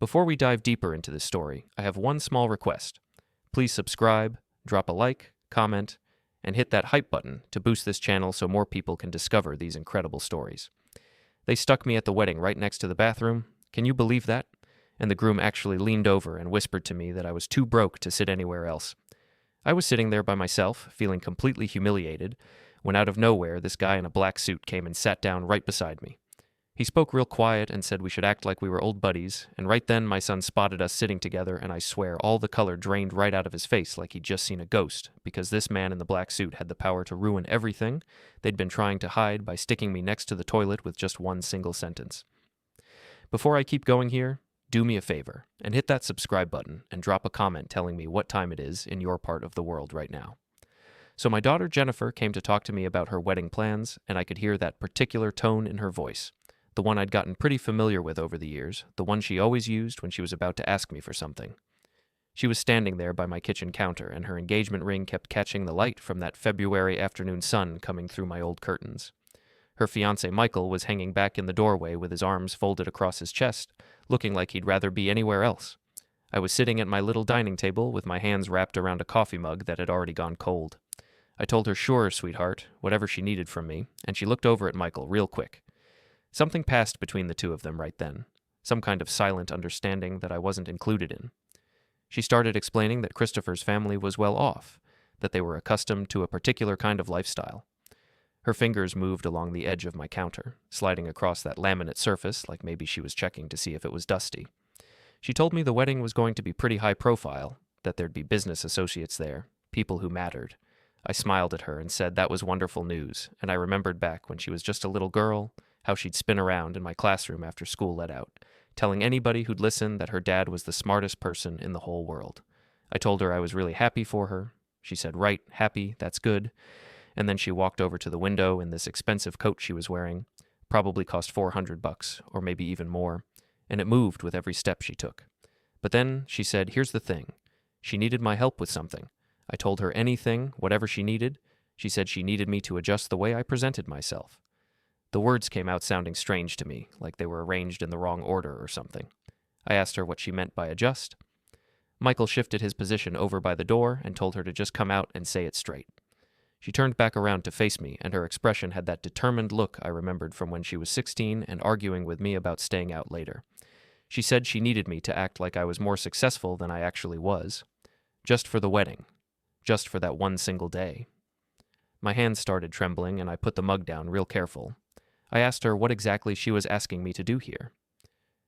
Before we dive deeper into this story, I have one small request. Please subscribe, drop a like, comment, and hit that hype button to boost this channel so more people can discover these incredible stories. They stuck me at the wedding right next to the bathroom. Can you believe that? And the groom actually leaned over and whispered to me that I was too broke to sit anywhere else. I was sitting there by myself, feeling completely humiliated, when out of nowhere this guy in a black suit came and sat down right beside me. He spoke real quiet and said we should act like we were old buddies, and right then my son spotted us sitting together, and I swear all the color drained right out of his face like he'd just seen a ghost, because this man in the black suit had the power to ruin everything they'd been trying to hide by sticking me next to the toilet with just one single sentence. Before I keep going here, do me a favor and hit that subscribe button and drop a comment telling me what time it is in your part of the world right now. So my daughter Jennifer came to talk to me about her wedding plans, and I could hear that particular tone in her voice. The one I'd gotten pretty familiar with over the years, the one she always used when she was about to ask me for something. She was standing there by my kitchen counter, and her engagement ring kept catching the light from that February afternoon sun coming through my old curtains. Her fiancé Michael was hanging back in the doorway with his arms folded across his chest, looking like he'd rather be anywhere else. I was sitting at my little dining table with my hands wrapped around a coffee mug that had already gone cold. I told her, sure, sweetheart, whatever she needed from me, and she looked over at Michael real quick. Something passed between the two of them right then, some kind of silent understanding that I wasn't included in. She started explaining that Christopher's family was well off, that they were accustomed to a particular kind of lifestyle. Her fingers moved along the edge of my counter, sliding across that laminate surface like maybe she was checking to see if it was dusty. She told me the wedding was going to be pretty high profile, that there'd be business associates there, people who mattered. I smiled at her and said that was wonderful news, and I remembered back when she was just a little girl, how she'd spin around in my classroom after school let out, telling anybody who'd listen that her dad was the smartest person in the whole world. I told her I was really happy for her. She said, right, happy, that's good. And then she walked over to the window in this expensive coat she was wearing, probably cost $400 or maybe even more, and it moved with every step she took. But then she said, here's the thing. She needed my help with something. I told her anything, whatever she needed. She said she needed me to adjust the way I presented myself. The words came out sounding strange to me, like they were arranged in the wrong order or something. I asked her what she meant by adjust. Michael shifted his position over by the door and told her to just come out and say it straight. She turned back around to face me, and her expression had that determined look I remembered from when she was 16 and arguing with me about staying out later. She said she needed me to act like I was more successful than I actually was. Just for the wedding. Just for that one single day. My hands started trembling, and I put the mug down real careful. I asked her what exactly she was asking me to do here.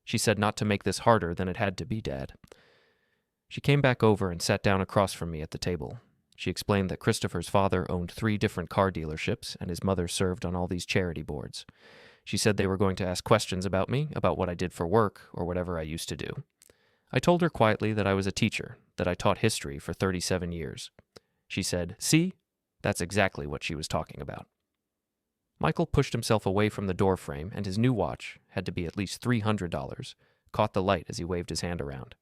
She said not to make this harder than it had to be, Dad. She came back over and sat down across from me at the table. She explained that Christopher's father owned 3 different car dealerships, and his mother served on all these charity boards. She said they were going to ask questions about me, about what I did for work, or whatever I used to do. I told her quietly that I was a teacher, that I taught history for 37 years. She said, see, that's exactly what she was talking about. Michael pushed himself away from the door frame, and his new watch, had to be at least $300, caught the light as he waved his hand around.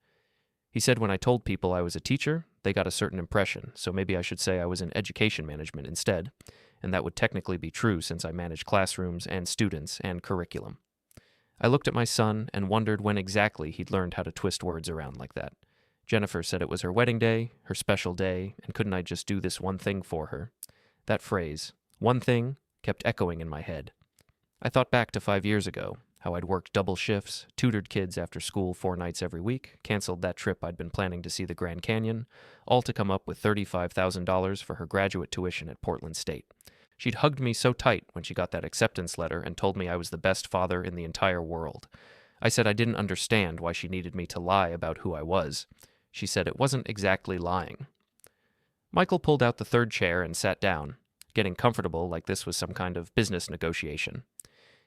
He said when I told people I was a teacher, they got a certain impression, so maybe I should say I was in education management instead, and that would technically be true since I managed classrooms and students and curriculum. I looked at my son and wondered when exactly he'd learned how to twist words around like that. Jennifer said it was her wedding day, her special day, and couldn't I just do this one thing for her? That phrase, one thing, kept echoing in my head. I thought back to 5 years ago, how I'd worked double shifts, tutored kids after school 4 nights every week, canceled that trip I'd been planning to see the Grand Canyon, all to come up with $35,000 for her graduate tuition at Portland State. She'd hugged me so tight when she got that acceptance letter and told me I was the best father in the entire world. I said I didn't understand why she needed me to lie about who I was. She said it wasn't exactly lying. Michael pulled out the 3rd chair and sat down, getting comfortable like this was some kind of business negotiation.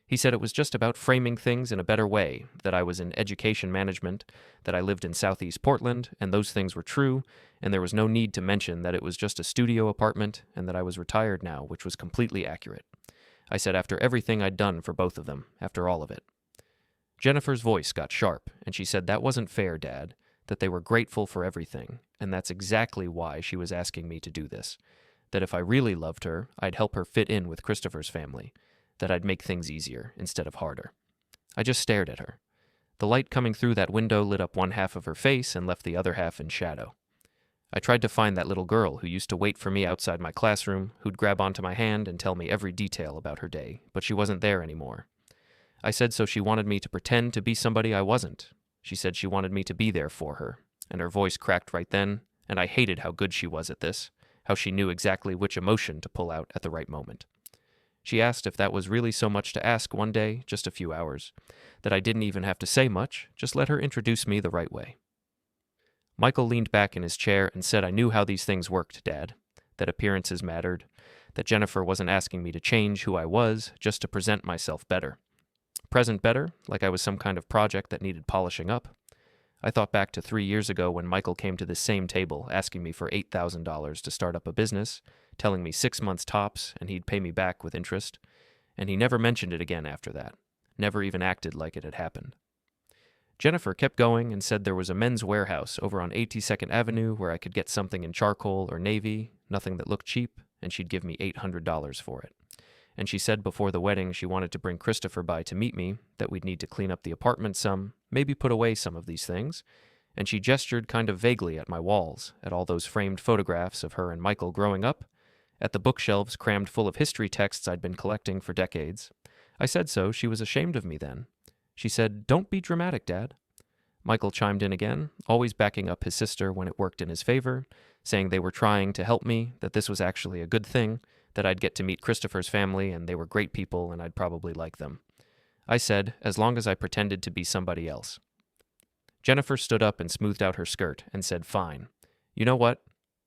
He said it was just about framing things in a better way, that I was in education management, that I lived in Southeast Portland, and those things were true, and there was no need to mention that it was just a studio apartment, and that I was retired now, which was completely accurate. I said after everything I'd done for both of them, after all of it. Jennifer's voice got sharp, and she said that wasn't fair, Dad, that they were grateful for everything, and that's exactly why she was asking me to do this, that if I really loved her, I'd help her fit in with Christopher's family, that I'd make things easier instead of harder. I just stared at her. The light coming through that window lit up one half of her face and left the other half in shadow. I tried to find that little girl who used to wait for me outside my classroom, who'd grab onto my hand and tell me every detail about her day, but she wasn't there anymore. I said so she wanted me to pretend to be somebody I wasn't. She said she wanted me to be there for her, and her voice cracked right then, and I hated how good she was at this, how she knew exactly which emotion to pull out at the right moment. She asked if that was really so much to ask one day, just a few hours, that I didn't even have to say much, just let her introduce me the right way. Michael leaned back in his chair and said I knew how these things worked, Dad, that appearances mattered, that Jennifer wasn't asking me to change who I was, just to present myself better. Present better, like I was some kind of project that needed polishing up. I thought back to 3 years ago when Michael came to this same table asking me for $8,000 to start up a business, telling me 6 months tops and he'd pay me back with interest, and he never mentioned it again after that, never even acted like it had happened. Jennifer kept going and said there was a men's warehouse over on 82nd Avenue where I could get something in charcoal or navy, nothing that looked cheap, and she'd give me $800 for it. And she said before the wedding she wanted to bring Christopher by to meet me, that we'd need to clean up the apartment some, maybe put away some of these things, and she gestured kind of vaguely at my walls, at all those framed photographs of her and Michael growing up, at the bookshelves crammed full of history texts I'd been collecting for decades. I said so, she was ashamed of me then. She said, "Don't be dramatic, Dad." Michael chimed in again, always backing up his sister when it worked in his favor, saying they were trying to help me, that this was actually a good thing, that I'd get to meet Christopher's family and they were great people and I'd probably like them. I said, as long as I pretended to be somebody else. Jennifer stood up and smoothed out her skirt and said, "Fine. You know what?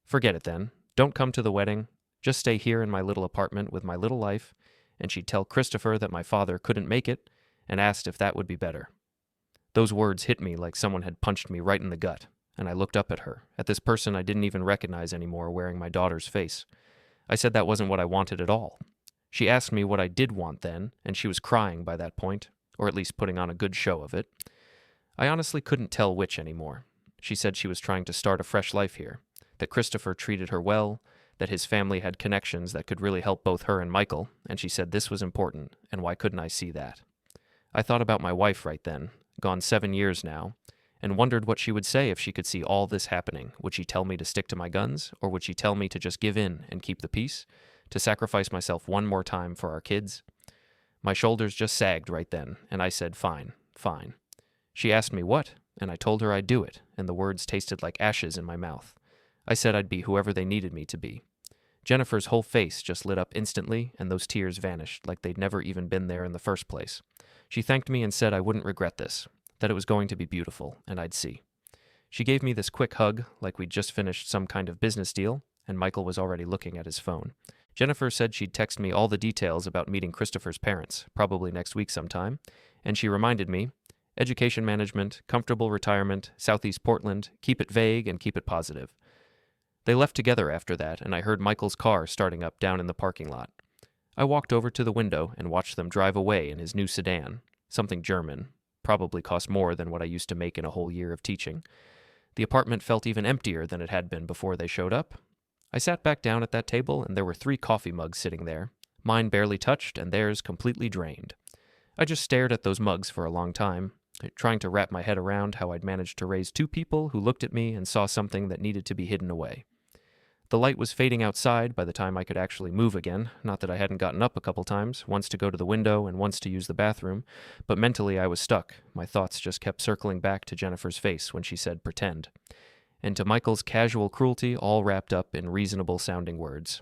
Forget it then. Don't come to the wedding. Just stay here in my little apartment with my little life," and she'd tell Christopher that my father couldn't make it and asked if that would be better. Those words hit me like someone had punched me right in the gut, and I looked up at her, at this person I didn't even recognize anymore wearing my daughter's face. I said that wasn't what I wanted at all. She asked me what I did want then, and she was crying by that point, or at least putting on a good show of it. I honestly couldn't tell which anymore. She said she was trying to start a fresh life here, that Christopher treated her well, that his family had connections that could really help both her and Michael, and she said this was important, and why couldn't I see that? I thought about my wife right then, gone 7 years now, and wondered what she would say if she could see all this happening. Would she tell me to stick to my guns, or would she tell me to just give in and keep the peace, to sacrifice myself one more time for our kids? My shoulders just sagged right then, and I said, "Fine, fine." She asked me what, and I told her I'd do it, and the words tasted like ashes in my mouth. I said I'd be whoever they needed me to be. Jennifer's whole face just lit up instantly, and those tears vanished like they'd never even been there in the first place. She thanked me and said I wouldn't regret this, that it was going to be beautiful, and I'd see. She gave me this quick hug, like we'd just finished some kind of business deal, and Michael was already looking at his phone. Jennifer said she'd text me all the details about meeting Christopher's parents, probably next week sometime, and she reminded me, education management, comfortable retirement, Southeast Portland, keep it vague and keep it positive. They left together after that, and I heard Michael's car starting up down in the parking lot. I walked over to the window and watched them drive away in his new sedan, something German, probably cost more than what I used to make in a whole year of teaching. The apartment felt even emptier than it had been before they showed up. I sat back down at that table, and there were 3 coffee mugs sitting there, mine barely touched and theirs completely drained. I just stared at those mugs for a long time, trying to wrap my head around how I'd managed to raise 2 people who looked at me and saw something that needed to be hidden away. The light was fading outside by the time I could actually move again, not that I hadn't gotten up a couple times, once to go to the window and once to use the bathroom, but mentally I was stuck. My thoughts just kept circling back to Jennifer's face when she said pretend, and to Michael's casual cruelty all wrapped up in reasonable-sounding words.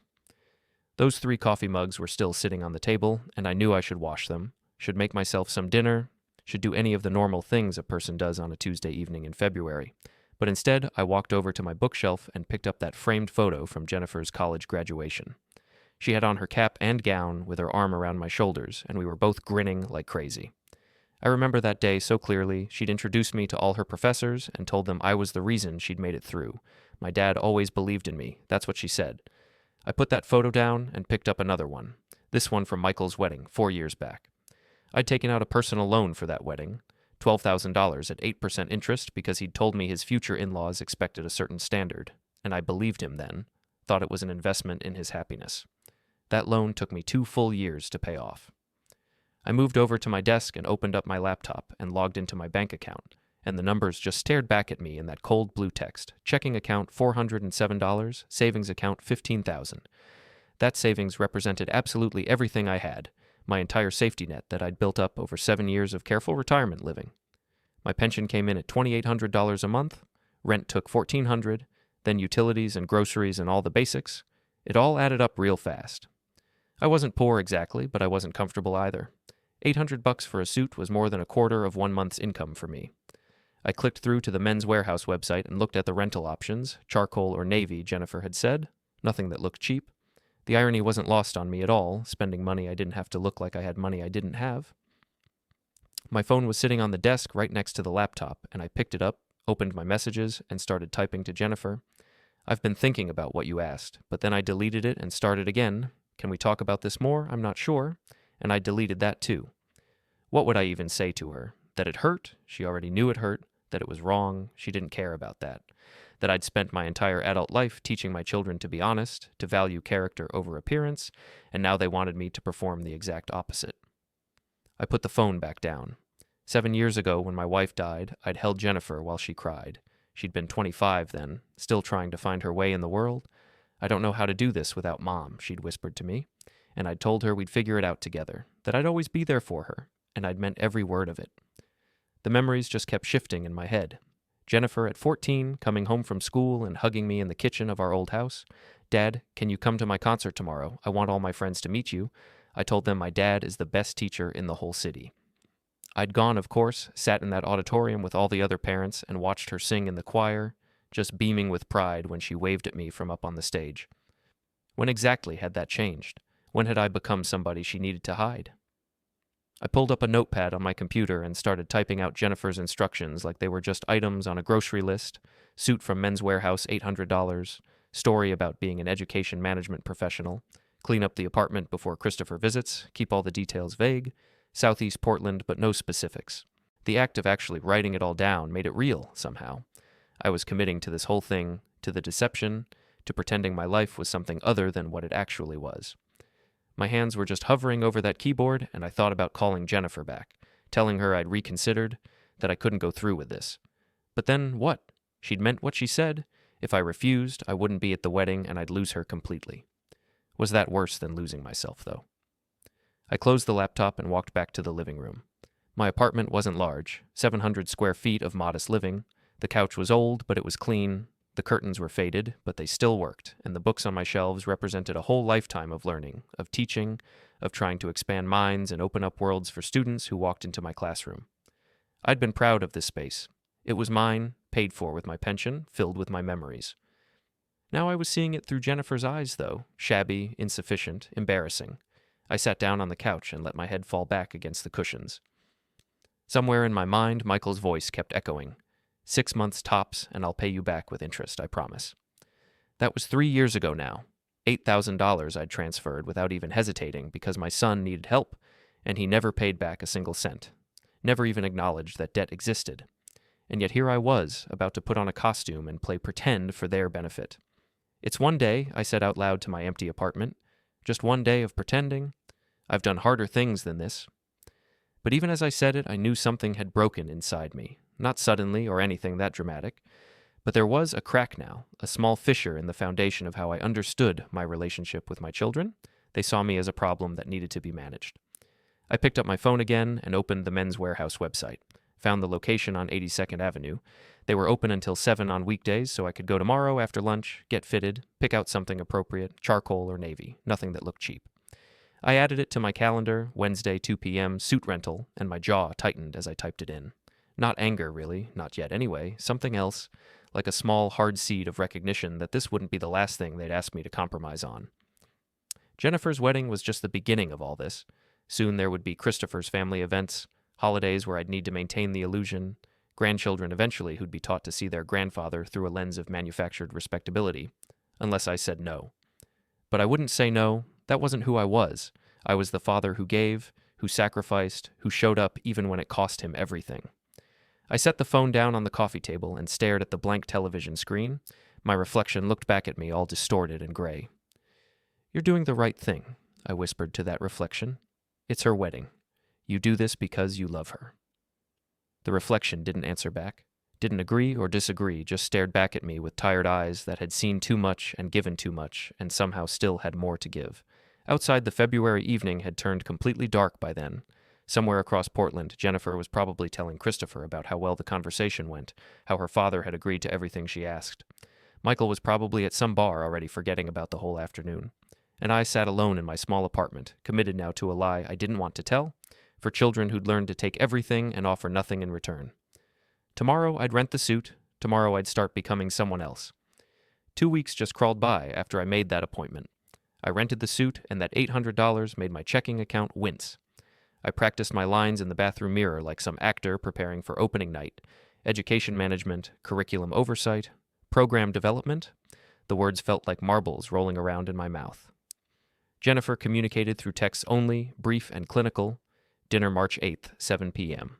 Those 3 coffee mugs were still sitting on the table, and I knew I should wash them, should make myself some dinner, should do any of the normal things a person does on a Tuesday evening in February. But instead, I walked over to my bookshelf and picked up that framed photo from Jennifer's college graduation. She had on her cap and gown with her arm around my shoulders, and we were both grinning like crazy. I remember that day so clearly. She'd introduced me to all her professors and told them I was the reason she'd made it through. My dad always believed in me. That's what she said. I put that photo down and picked up another one, this one from Michael's wedding 4 years back. I'd taken out a personal loan for that wedding, $12,000 at 8% interest because he'd told me his future in-laws expected a certain standard, and I believed him then, thought it was an investment in his happiness. That loan took me 2 full years to pay off. I moved over to my desk and opened up my laptop and logged into my bank account, and the numbers just stared back at me in that cold blue text. Checking account $407, savings account $15,000. That savings represented absolutely everything I had, my entire safety net that I'd built up over 7 years of careful retirement living. My pension came in at $2,800 a month, rent took $1,400, then utilities and groceries and all the basics. It all added up real fast. I wasn't poor exactly, but I wasn't comfortable either. $800 for a suit was more than a quarter of 1 month's income for me. I clicked through to the Men's Warehouse website and looked at the rental options, charcoal or navy, Jennifer had said. Nothing that looked cheap. The irony wasn't lost on me at all, spending money I didn't have to look like I had money I didn't have. My phone was sitting on the desk right next to the laptop, and I picked it up, opened my messages, and started typing to Jennifer. I've been thinking about what you asked, but then I deleted it and started again. Can we talk about this more? I'm not sure. And I deleted that too. What would I even say to her? That it hurt? She already knew it hurt. That it was wrong? She didn't care about that. That I'd spent my entire adult life teaching my children to be honest, to value character over appearance, and now they wanted me to perform the exact opposite. I put the phone back down. 7 years ago, when my wife died, I'd held Jennifer while she cried. She'd been 25 then, still trying to find her way in the world. I don't know how to do this without Mom, she'd whispered to me, and I'd told her we'd figure it out together, that I'd always be there for her, and I'd meant every word of it. The memories just kept shifting in my head. Jennifer at 14, coming home from school and hugging me in the kitchen of our old house. Dad, can you come to my concert tomorrow? I want all my friends to meet you. I told them my dad is the best teacher in the whole city. I'd gone, of course, sat in that auditorium with all the other parents and watched her sing in the choir, just beaming with pride when she waved at me from up on the stage. When exactly had that changed? When had I become somebody she needed to hide? I pulled up a notepad on my computer and started typing out Jennifer's instructions like they were just items on a grocery list, suit from Men's Warehouse $800, story about being an education management professional, clean up the apartment before Christopher visits, keep all the details vague, Southeast Portland but no specifics. The act of actually writing it all down made it real somehow. I was committing to this whole thing, to the deception, to pretending my life was something other than what it actually was. My hands were just hovering over that keyboard, and I thought about calling Jennifer back, telling her I'd reconsidered, that I couldn't go through with this. But then what? She'd meant what she said. If I refused, I wouldn't be at the wedding, and I'd lose her completely. Was that worse than losing myself, though? I closed the laptop and walked back to the living room. My apartment wasn't large, 700 square feet of modest living. The couch was old, but it was clean. The curtains were faded, but they still worked, and the books on my shelves represented a whole lifetime of learning, of teaching, of trying to expand minds and open up worlds for students who walked into my classroom. I'd been proud of this space. It was mine, paid for with my pension, filled with my memories. Now I was seeing it through Jennifer's eyes, though, shabby, insufficient, embarrassing. I sat down on the couch and let my head fall back against the cushions. Somewhere in my mind, Michael's voice kept echoing. 6 months tops, and I'll pay you back with interest, I promise. That was 3 years ago now. $8,000 I'd transferred without even hesitating because my son needed help, and he never paid back a single cent. Never even acknowledged that debt existed. And yet here I was, about to put on a costume and play pretend for their benefit. It's one day, I said out loud to my empty apartment. Just one day of pretending. I've done harder things than this. But even as I said it, I knew something had broken inside me. Not suddenly or anything that dramatic, but there was a crack now, a small fissure in the foundation of how I understood my relationship with my children. They saw me as a problem that needed to be managed. I picked up my phone again and opened the Men's Warehouse website, found the location on 82nd Avenue. They were open until 7 on weekdays, so I could go tomorrow after lunch, get fitted, pick out something appropriate, charcoal or navy, nothing that looked cheap. I added it to my calendar, Wednesday 2 p.m., suit rental, and my jaw tightened as I typed it in. Not anger, really, not yet anyway, something else, like a small, hard seed of recognition that this wouldn't be the last thing they'd ask me to compromise on. Jennifer's wedding was just the beginning of all this. Soon there would be Christopher's family events, holidays where I'd need to maintain the illusion, grandchildren eventually who'd be taught to see their grandfather through a lens of manufactured respectability, unless I said no. But I wouldn't say no. That wasn't who I was. I was the father who gave, who sacrificed, who showed up even when it cost him everything. I set the phone down on the coffee table and stared at the blank television screen. My reflection looked back at me all distorted and gray. "You're doing the right thing," I whispered to that reflection. "It's her wedding. You do this because you love her. The reflection didn't answer back, didn't agree or disagree, just stared back at me with tired eyes that had seen too much and given too much and somehow still had more to give. Outside, the February evening had turned completely dark by then. Somewhere across Portland, Jennifer was probably telling Christopher about how well the conversation went, how her father had agreed to everything she asked. Michael was probably at some bar already forgetting about the whole afternoon. And I sat alone in my small apartment, committed now to a lie I didn't want to tell, for children who'd learned to take everything and offer nothing in return. Tomorrow I'd rent the suit, tomorrow I'd start becoming someone else. 2 weeks just crawled by after I made that appointment. I rented the suit, and that $800 made my checking account wince. I practiced my lines in the bathroom mirror like some actor preparing for opening night. Education management, curriculum oversight, program development. The words felt like marbles rolling around in my mouth. Jennifer communicated through texts only, brief and clinical. Dinner March 8th, 7 p.m.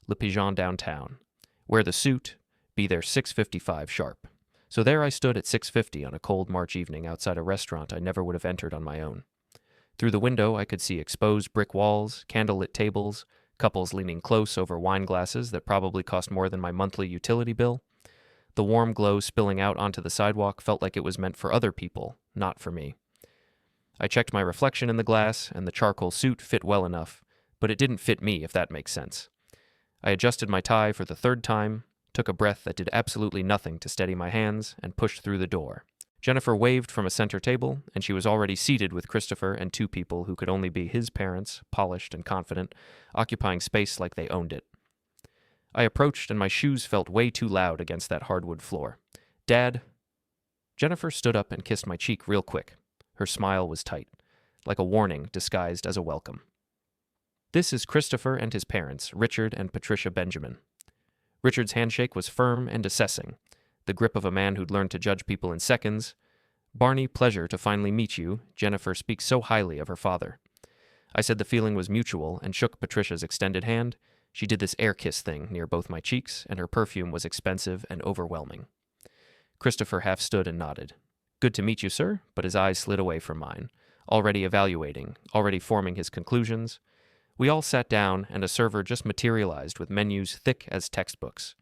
Le Pigeon downtown. Wear the suit. Be there 6:55 sharp. So there I stood at 6:50 on a cold March evening outside a restaurant I never would have entered on my own. Through the window I could see exposed brick walls, candlelit tables, couples leaning close over wine glasses that probably cost more than my monthly utility bill. The warm glow spilling out onto the sidewalk felt like it was meant for other people, not for me. I checked my reflection in the glass, and the charcoal suit fit well enough, but it didn't fit me, if that makes sense. I adjusted my tie for the third time, took a breath that did absolutely nothing to steady my hands, and pushed through the door. Jennifer waved from a center table, and she was already seated with Christopher and 2 people who could only be his parents, polished and confident, occupying space like they owned it. I approached, and my shoes felt way too loud against that hardwood floor. "Dad." Jennifer stood up and kissed my cheek real quick. Her smile was tight, like a warning disguised as a welcome. "This is Christopher and his parents, Richard and Patricia Benjamin." Richard's handshake was firm and assessing, the grip of a man who'd learned to judge people in seconds. "Barney, pleasure to finally meet you. Jennifer speaks so highly of her father." I said the feeling was mutual and shook Patricia's extended hand. She did this air kiss thing near both my cheeks, and her perfume was expensive and overwhelming. Christopher half stood and nodded. "Good to meet you, sir," but his eyes slid away from mine, already evaluating, already forming his conclusions. We all sat down, and a server just materialized with menus thick as textbooks.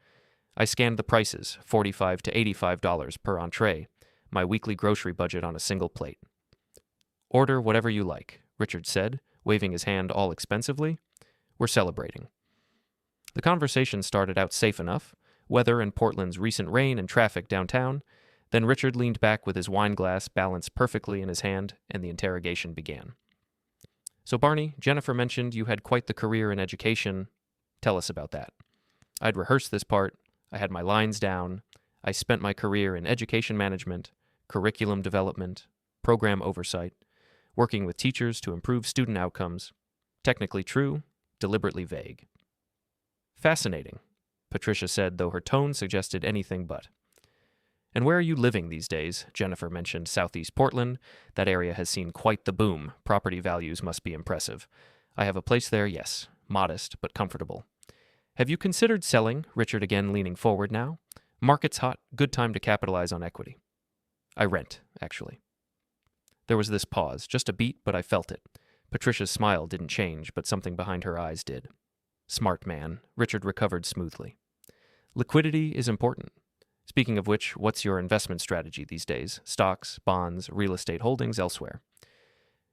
I scanned the prices, $45 to $85 per entree, my weekly grocery budget on a single plate. "Order whatever you like," Richard said, waving his hand all expensively. "We're celebrating." The conversation started out safe enough, weather and Portland's recent rain and traffic downtown. Then Richard leaned back with his wine glass balanced perfectly in his hand, and the interrogation began. "So Barney, Jennifer mentioned you had quite the career in education. Tell us about that." I'd rehearsed this part. I had my lines down. I spent my career in education management, curriculum development, program oversight, working with teachers to improve student outcomes. Technically true, deliberately vague. "Fascinating," Patricia said, though her tone suggested anything but. "And where are you living these days?" Jennifer mentioned Southeast Portland. That area has seen quite the boom. Property values must be impressive. "I have a place there, yes. Modest, but comfortable." "Have you considered selling?" Richard again leaning forward now. "Market's hot. Good time to capitalize on equity." "I rent, actually." There was this pause, just a beat, but I felt it. Patricia's smile didn't change, but something behind her eyes did. "Smart man," Richard recovered smoothly. "Liquidity is important. Speaking of which, what's your investment strategy these days? Stocks, bonds, real estate holdings elsewhere?"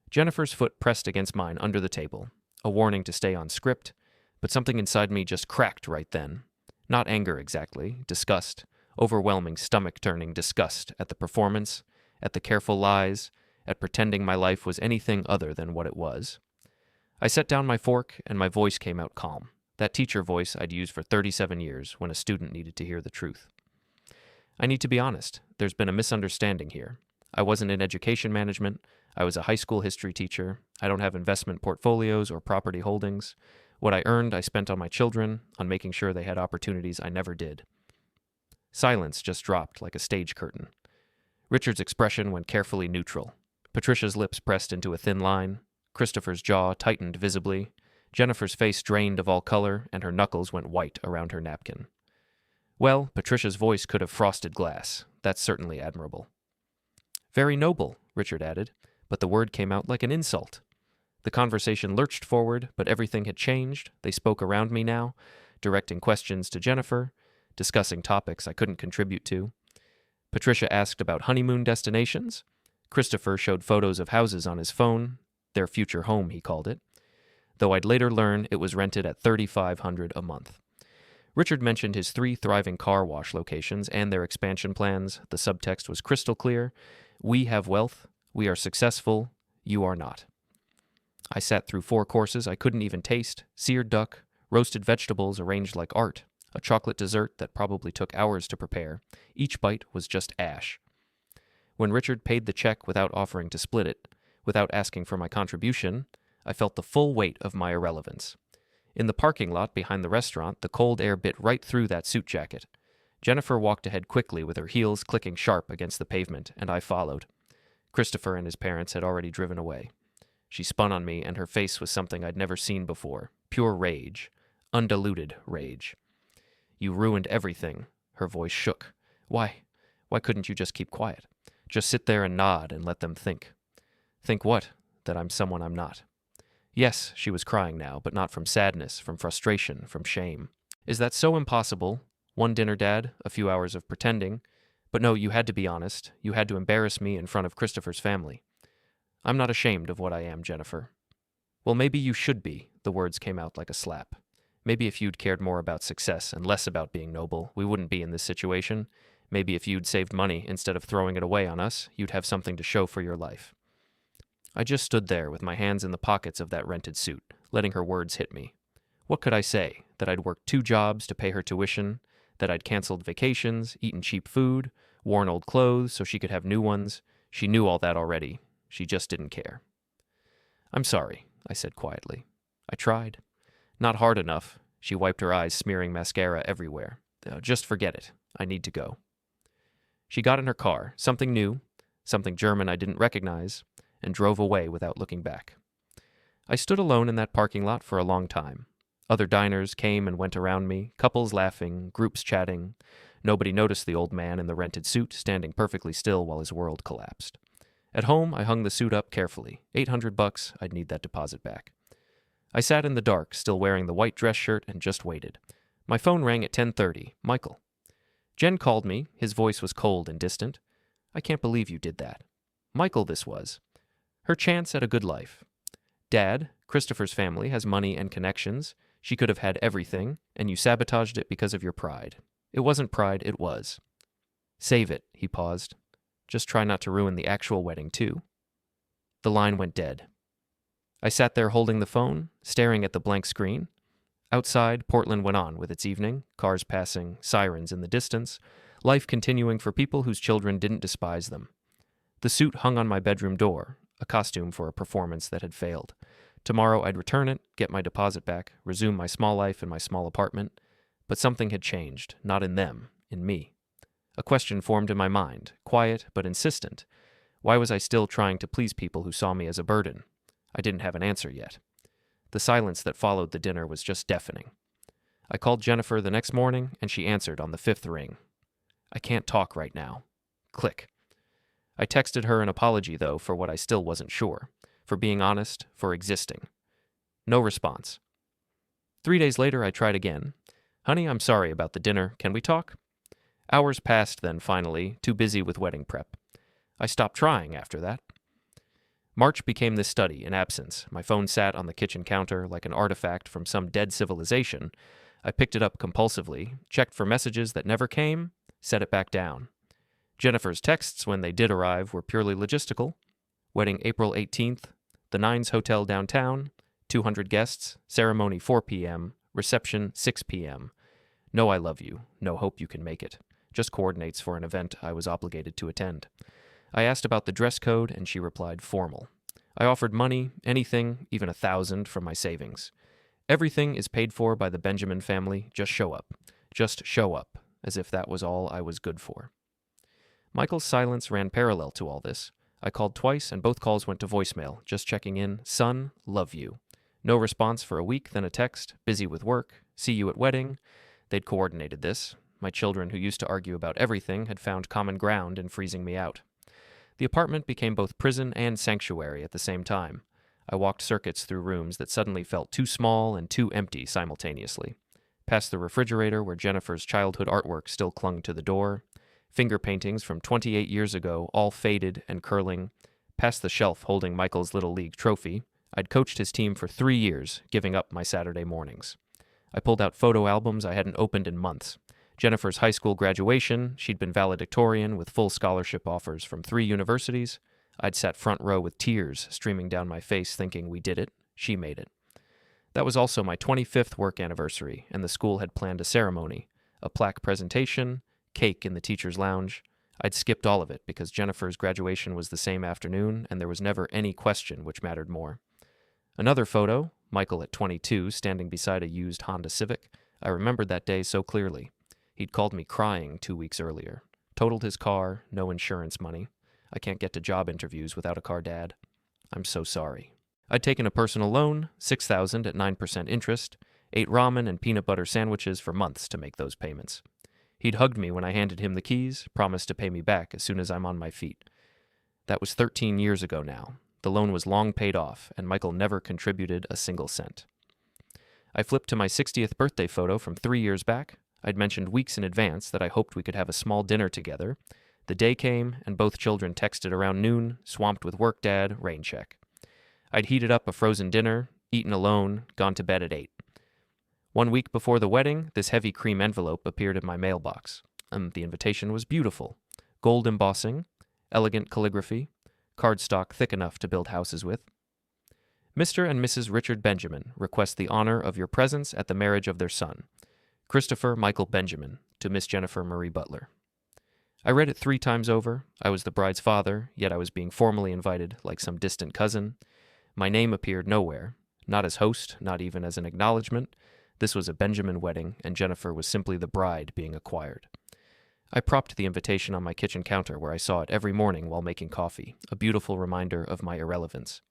Jennifer's foot pressed against mine under the table, a warning to stay on script, but something inside me just cracked right then. Not anger exactly, disgust, overwhelming stomach-turning disgust at the performance, at the careful lies, at pretending my life was anything other than what it was. I set down my fork, and my voice came out calm, that teacher voice I'd used for 37 years when a student needed to hear the truth. "I need to be honest. There's been a misunderstanding here. I wasn't in education management. I was a high school history teacher. I don't have investment portfolios or property holdings. What I earned, I spent on my children, on making sure they had opportunities I never did." Silence just dropped like a stage curtain. Richard's expression went carefully neutral. Patricia's lips pressed into a thin line. Christopher's jaw tightened visibly. Jennifer's face drained of all color, and her knuckles went white around her napkin. "Well, Patricia's voice could have frosted glass. That's certainly admirable." "Very noble," Richard added, but the word came out like an insult. The conversation lurched forward, but everything had changed. They spoke around me now, directing questions to Jennifer, discussing topics I couldn't contribute to. Patricia asked about honeymoon destinations. Christopher showed photos of houses on his phone, their future home, he called it, though I'd later learn it was rented at $3,500 a month. Richard mentioned his 3 thriving car wash locations and their expansion plans. The subtext was crystal clear. We have wealth. We are successful. You are not. I sat through 4 courses I couldn't even taste, seared duck, roasted vegetables arranged like art, a chocolate dessert that probably took hours to prepare. Each bite was just ash. When Richard paid the check without offering to split it, without asking for my contribution, I felt the full weight of my irrelevance. In the parking lot behind the restaurant, the cold air bit right through that suit jacket. Jennifer walked ahead quickly with her heels clicking sharp against the pavement, and I followed. Christopher and his parents had already driven away. She spun on me, and her face was something I'd never seen before. Pure rage. Undiluted rage. You ruined everything. Her voice shook. Why couldn't you just keep quiet? Just sit there and nod and let them think. Think what? That I'm someone I'm not. Yes, she was crying now, but not from sadness, from frustration, from shame. Is that so impossible? One dinner, Dad, a few hours of pretending. But no, you had to be honest. You had to embarrass me in front of Christopher's family. I'm not ashamed of what I am, Jennifer. Well, maybe you should be, the words came out like a slap. Maybe if you'd cared more about success and less about being noble, we wouldn't be in this situation. Maybe if you'd saved money instead of throwing it away on us, you'd have something to show for your life. I just stood there with my hands in the pockets of that rented suit, letting her words hit me. What could I say? That I'd worked 2 jobs to pay her tuition, that I'd canceled vacations, eaten cheap food, worn old clothes so she could have new ones. She knew all that already. She just didn't care. I'm sorry, I said quietly. I tried. Not hard enough. She wiped her eyes, smearing mascara everywhere. Just forget it. I need to go. She got in her car, something new, something German I didn't recognize, and drove away without looking back. I stood alone in that parking lot for a long time. Other diners came and went around me, couples laughing, groups chatting. Nobody noticed the old man in the rented suit standing perfectly still while his world collapsed. At home, I hung the suit up carefully. $800, I'd need that deposit back. I sat in the dark, still wearing the white dress shirt, and just waited. My phone rang at 10:30. Michael. Jen called me. His voice was cold and distant. I can't believe you did that. Michael, this was. Her chance at a good life. Dad, Christopher's family, has money and connections. She could have had everything, and you sabotaged it because of your pride. It wasn't pride, it was. Save it, he paused. Just try not to ruin the actual wedding, too. The line went dead. I sat there holding the phone, staring at the blank screen. Outside, Portland went on with its evening, cars passing, sirens in the distance, life continuing for people whose children didn't despise them. The suit hung on my bedroom door, a costume for a performance that had failed. Tomorrow I'd return it, get my deposit back, resume my small life in my small apartment. But something had changed, not in them, in me. A question formed in my mind, quiet but insistent. Why was I still trying to please people who saw me as a burden? I didn't have an answer yet. The silence that followed the dinner was just deafening. I called Jennifer the next morning, and she answered on the 5th ring. I can't talk right now. Click. I texted her an apology, though, for what I still wasn't sure. For being honest, for existing. No response. 3 days later, I tried again. Honey, I'm sorry about the dinner. Can we talk? Hours passed then, finally, too busy with wedding prep. I stopped trying after that. March became this study in absence. My phone sat on the kitchen counter like an artifact from some dead civilization. I picked it up compulsively, checked for messages that never came, set it back down. Jennifer's texts, when they did arrive, were purely logistical. Wedding April 18th, the Nines Hotel downtown, 200 guests, ceremony 4 p.m., reception 6 p.m. No, I love you. No hope you can make it. Just coordinates for an event I was obligated to attend. I asked about the dress code, and she replied formal. I offered money, anything, even $1,000 from my savings. Everything is paid for by the Benjamin family. Just show up. Just show up, as if that was all I was good for. Michael's silence ran parallel to all this. I called twice, and both calls went to voicemail, just checking in. Son, love you. No response for a week, then a text. Busy with work. See you at wedding. They'd coordinated this. My children, who used to argue about everything, had found common ground in freezing me out. The apartment became both prison and sanctuary at the same time. I walked circuits through rooms that suddenly felt too small and too empty simultaneously. Past the refrigerator where Jennifer's childhood artwork still clung to the door, finger paintings from 28 years ago, all faded and curling, past the shelf holding Michael's Little League trophy. I'd coached his team for 3 years, giving up my Saturday mornings. I pulled out photo albums I hadn't opened in months. Jennifer's high school graduation, she'd been valedictorian with full scholarship offers from 3 universities. I'd sat front row with tears streaming down my face thinking we did it, she made it. That was also my 25th work anniversary, and the school had planned a ceremony, a plaque presentation, cake in the teacher's lounge. I'd skipped all of it because Jennifer's graduation was the same afternoon, and there was never any question which mattered more. Another photo, Michael at 22, standing beside a used Honda Civic. I remembered that day so clearly. He'd called me crying 2 weeks earlier. Totaled his car, no insurance money. I can't get to job interviews without a car, Dad. I'm so sorry. I'd taken a personal loan, $6,000 at 9% interest, ate ramen and peanut butter sandwiches for months to make those payments. He'd hugged me when I handed him the keys, promised to pay me back as soon as I'm on my feet. That was 13 years ago now. The loan was long paid off, and Michael never contributed a single cent. I flipped to my 60th birthday photo from 3 years back. I'd mentioned weeks in advance that I hoped we could have a small dinner together. The day came, and both children texted around noon, swamped with work, Dad, rain check. I'd heated up a frozen dinner, eaten alone, gone to bed at 8. 1 week before the wedding, this heavy cream envelope appeared in my mailbox. The invitation was beautiful. Gold embossing, elegant calligraphy, cardstock thick enough to build houses with. Mr. and Mrs. Richard Benjamin request the honor of your presence at the marriage of their son, Christopher Michael Benjamin, to Miss Jennifer Marie Butler. I read it 3 times over. I was the bride's father, yet I was being formally invited like some distant cousin. My name appeared nowhere, not as host, not even as an acknowledgement. This was a Benjamin wedding, and Jennifer was simply the bride being acquired. I propped the invitation on my kitchen counter where I saw it every morning while making coffee, a beautiful reminder of my irrelevance.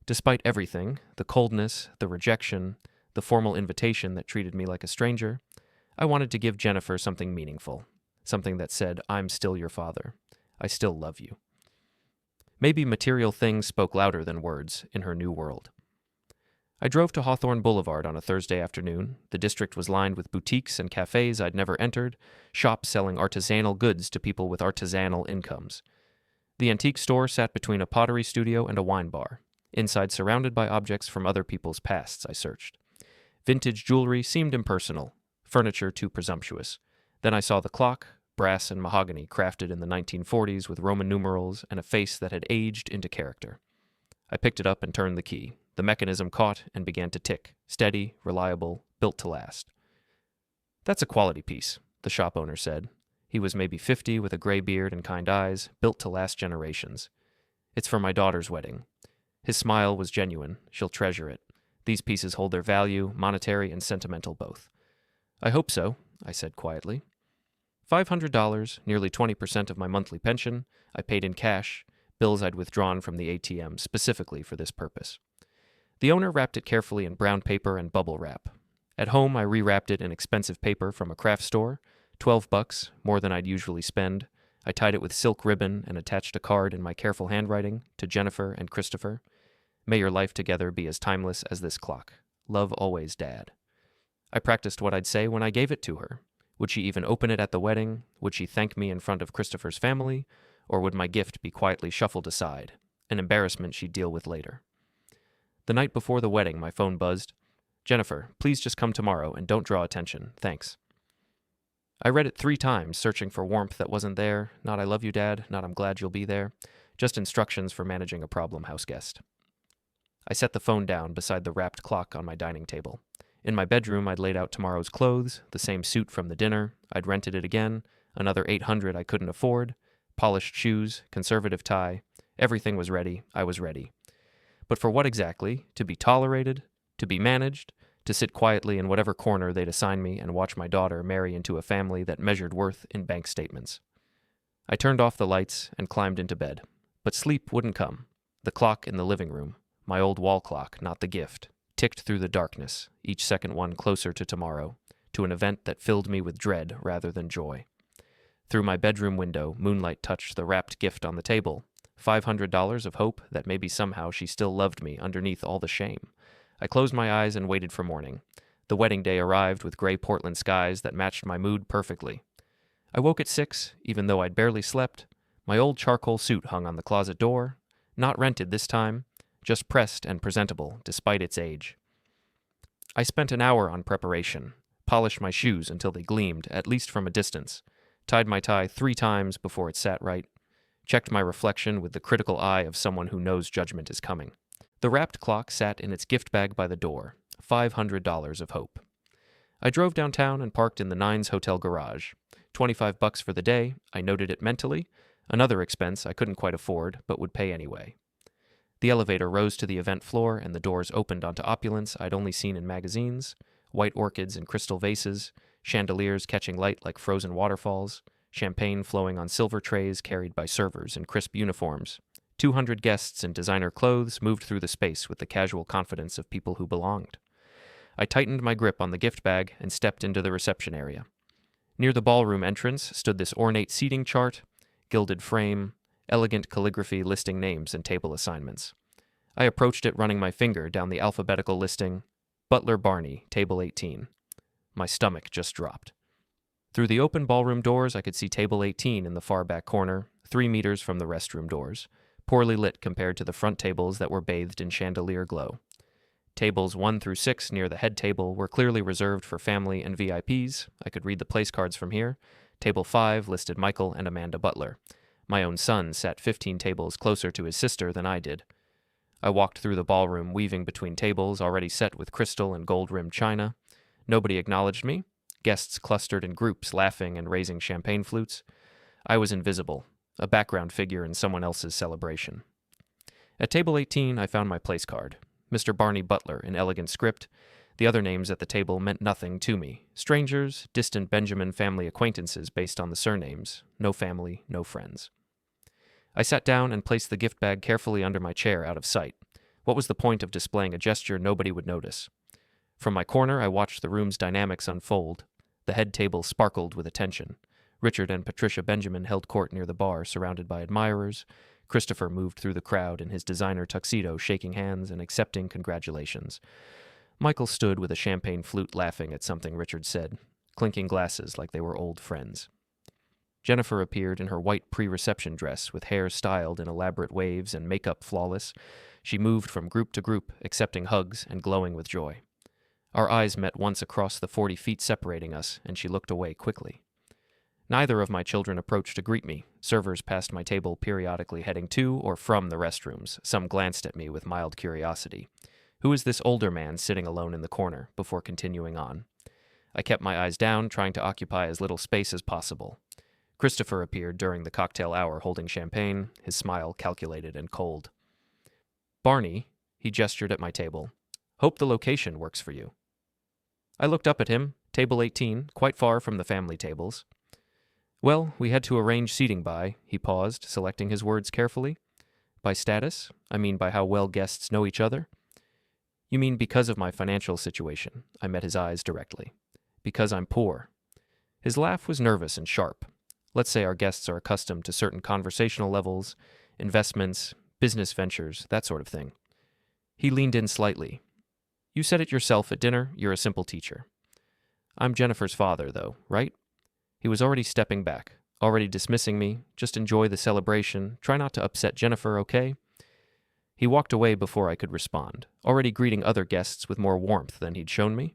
Despite everything, the coldness, the rejection, the formal invitation that treated me like a stranger, I wanted to give Jennifer something meaningful, something that said, I'm still your father. I still love you. Maybe material things spoke louder than words in her new world. I drove to Hawthorne Boulevard on a Thursday afternoon. The district was lined with boutiques and cafes I'd never entered, shops selling artisanal goods to people with artisanal incomes. The antique store sat between a pottery studio and a wine bar. Inside, surrounded by objects from other people's pasts, I searched. Vintage jewelry seemed impersonal, furniture too presumptuous. Then I saw the clock, brass and mahogany crafted in the 1940s with Roman numerals and a face that had aged into character. I picked it up and turned the key. The mechanism caught and began to tick, steady, reliable, built to last. That's a quality piece, the shop owner said. He was maybe 50 with a gray beard and kind eyes, built to last generations. It's for my daughter's wedding. His smile was genuine. She'll treasure it. These pieces hold their value, monetary and sentimental both. I hope so, I said quietly. $500, nearly 20% of my monthly pension, I paid in cash, bills I'd withdrawn from the ATM specifically for this purpose. The owner wrapped it carefully in brown paper and bubble wrap. At home, I rewrapped it in expensive paper from a craft store, $12, more than I'd usually spend. I tied it with silk ribbon and attached a card in my careful handwriting to Jennifer and Christopher. May your life together be as timeless as this clock. Love always, Dad. I practiced what I'd say when I gave it to her. Would she even open it at the wedding? Would she thank me in front of Christopher's family? Or would my gift be quietly shuffled aside, an embarrassment she'd deal with later? The night before the wedding, my phone buzzed. Jennifer, please just come tomorrow and don't draw attention. Thanks. I read it 3 times, searching for warmth that wasn't there. Not I love you, Dad. Not I'm glad you'll be there. Just instructions for managing a problem house guest. I set the phone down beside the wrapped clock on my dining table. In my bedroom, I'd laid out tomorrow's clothes, the same suit from the dinner. I'd rented it again, another $800 I couldn't afford, polished shoes, conservative tie. Everything was ready. I was ready. But for what exactly? To be tolerated? To be managed? To sit quietly in whatever corner they'd assign me and watch my daughter marry into a family that measured worth in bank statements. I turned off the lights and climbed into bed. But sleep wouldn't come. The clock in the living room, my old wall clock, not the gift, ticked through the darkness, each second one closer to tomorrow, to an event that filled me with dread rather than joy. Through my bedroom window, moonlight touched the wrapped gift on the table, $500 of hope that maybe somehow she still loved me underneath all the shame. I closed my eyes and waited for morning. The wedding day arrived with gray Portland skies that matched my mood perfectly. I woke at 6, even though I'd barely slept. My old charcoal suit hung on the closet door, not rented this time, just pressed and presentable despite its age. I spent an hour on preparation, polished my shoes until they gleamed, at least from a distance, tied my tie 3 times before it sat right, checked my reflection with the critical eye of someone who knows judgment is coming. The wrapped clock sat in its gift bag by the door, $500 of hope. I drove downtown and parked in the Nines Hotel garage. $25 for the day, I noted it mentally, another expense I couldn't quite afford but would pay anyway. The elevator rose to the event floor and the doors opened onto opulence I'd only seen in magazines, white orchids in crystal vases, chandeliers catching light like frozen waterfalls, champagne flowing on silver trays carried by servers in crisp uniforms. 200 guests in designer clothes moved through the space with the casual confidence of people who belonged. I tightened my grip on the gift bag and stepped into the reception area. Near the ballroom entrance stood this ornate seating chart, gilded frame, elegant calligraphy listing names and table assignments. I approached it running my finger down the alphabetical listing, Butler Barney, table 18. My stomach just dropped. Through the open ballroom doors, I could see table 18 in the far back corner, 3 meters from the restroom doors, poorly lit compared to the front tables that were bathed in chandelier glow. Tables 1 through 6 near the head table were clearly reserved for family and VIPs. I could read the place cards from here. Table 5 listed Michael and Amanda Butler. My own son sat 15 tables closer to his sister than I did. I walked through the ballroom, weaving between tables already set with crystal and gold-rimmed china. Nobody acknowledged me. Guests clustered in groups, laughing and raising champagne flutes. I was invisible, a background figure in someone else's celebration. At table 18, I found my place card. Mr. Barney Butler in elegant script. The other names at the table meant nothing to me. Strangers, distant Benjamin family acquaintances based on the surnames. No family, no friends. I sat down and placed the gift bag carefully under my chair out of sight. What was the point of displaying a gesture nobody would notice? From my corner, I watched the room's dynamics unfold. The head table sparkled with attention. Richard and Patricia Benjamin held court near the bar, surrounded by admirers. Christopher moved through the crowd in his designer tuxedo, shaking hands and accepting congratulations. Michael stood with a champagne flute laughing at something Richard said, clinking glasses like they were old friends. Jennifer appeared in her white pre-reception dress with hair styled in elaborate waves and makeup flawless. She moved from group to group, accepting hugs and glowing with joy. Our eyes met once across the 40 feet separating us, and she looked away quickly. Neither of my children approached to greet me. Servers passed my table periodically heading to or from the restrooms. Some glanced at me with mild curiosity. Who is this older man sitting alone in the corner, before continuing on? I kept my eyes down, trying to occupy as little space as possible. Christopher appeared during the cocktail hour holding champagne, his smile calculated and cold. Barney, he gestured at my table. Hope the location works for you. I looked up at him, table 18, quite far from the family tables. Well, we had to arrange seating by, he paused, selecting his words carefully. By status? I mean by how well guests know each other? You mean because of my financial situation? I met his eyes directly. Because I'm poor. His laugh was nervous and sharp. Let's say our guests are accustomed to certain conversational levels, investments, business ventures, that sort of thing. He leaned in slightly. You said it yourself at dinner, you're a simple teacher. I'm Jennifer's father, though, right? He was already stepping back, already dismissing me. Just enjoy the celebration. Try not to upset Jennifer, okay? He walked away before I could respond, already greeting other guests with more warmth than he'd shown me.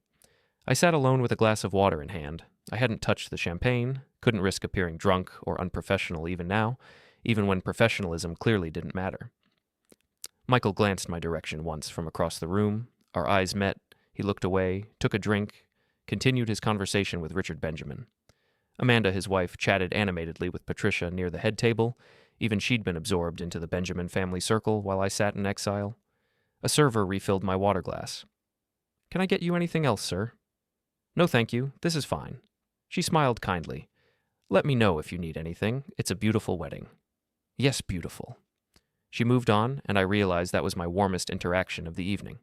I sat alone with a glass of water in hand. I hadn't touched the champagne, couldn't risk appearing drunk or unprofessional even now, even when professionalism clearly didn't matter. Michael glanced my direction once from across the room. Our eyes met. He looked away, took a drink, continued his conversation with Richard Benjamin. Amanda, his wife, chatted animatedly with Patricia near the head table. Even she'd been absorbed into the Benjamin family circle while I sat in exile. A server refilled my water glass. Can I get you anything else, sir? No, thank you. This is fine. She smiled kindly. Let me know if you need anything. It's a beautiful wedding. Yes, beautiful. She moved on, and I realized that was my warmest interaction of the evening.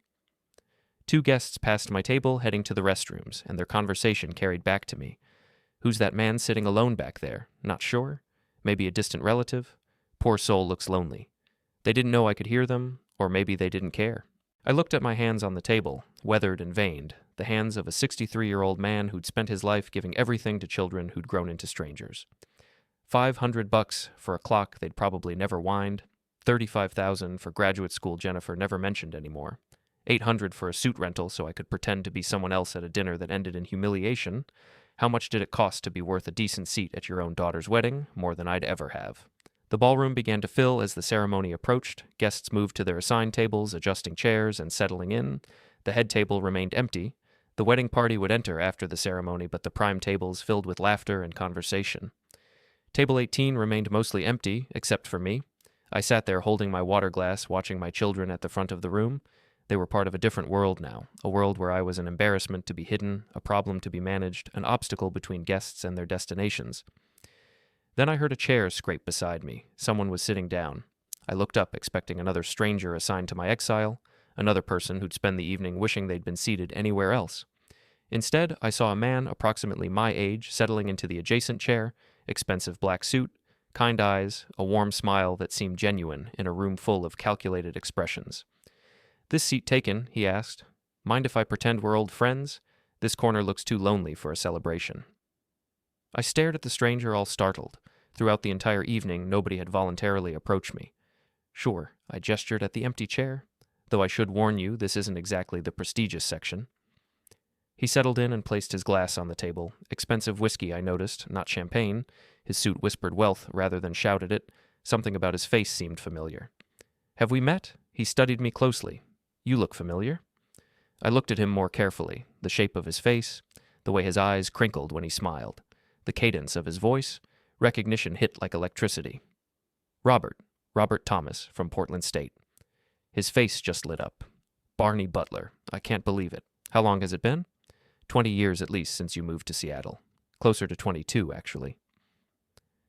2 guests passed my table, heading to the restrooms, and their conversation carried back to me. Who's that man sitting alone back there? Not sure? Maybe a distant relative? Poor soul looks lonely. They didn't know I could hear them, or maybe they didn't care. I looked at my hands on the table, weathered and veined, the hands of a 63-year-old man who'd spent his life giving everything to children who'd grown into strangers. $500 for a clock they'd probably never wind, $35,000 for graduate school Jennifer never mentioned anymore, $800 for a suit rental so I could pretend to be someone else at a dinner that ended in humiliation. How much did it cost to be worth a decent seat at your own daughter's wedding? More than I'd ever have. The ballroom began to fill as the ceremony approached. Guests moved to their assigned tables, adjusting chairs and settling in. The head table remained empty. The wedding party would enter after the ceremony, but the prime tables filled with laughter and conversation. Table 18 remained mostly empty, except for me. I sat there holding my water glass, watching my children at the front of the room. They were part of a different world now, a world where I was an embarrassment to be hidden, a problem to be managed, an obstacle between guests and their destinations. Then I heard a chair scrape beside me. Someone was sitting down. I looked up, expecting another stranger assigned to my exile, another person who'd spend the evening wishing they'd been seated anywhere else. Instead, I saw a man approximately my age settling into the adjacent chair, expensive black suit, kind eyes, a warm smile that seemed genuine in a room full of calculated expressions. "This seat taken," he asked. "Mind if I pretend we're old friends? This corner looks too lonely for a celebration." I stared at the stranger, all startled. Throughout the entire evening, nobody had voluntarily approached me. "Sure," I gestured at the empty chair. "Though I should warn you, this isn't exactly the prestigious section." He settled in and placed his glass on the table. Expensive whiskey, I noticed, not champagne. His suit whispered wealth rather than shouted it. Something about his face seemed familiar. "Have we met?" He studied me closely. "You look familiar." I looked at him more carefully, the shape of his face, the way his eyes crinkled when he smiled, the cadence of his voice. Recognition hit like electricity. Robert Thomas, from Portland State." His face just lit up. "Barney Butler. I can't believe it. How long has it been?" 20 years at least since you moved to Seattle. Closer to 22, actually."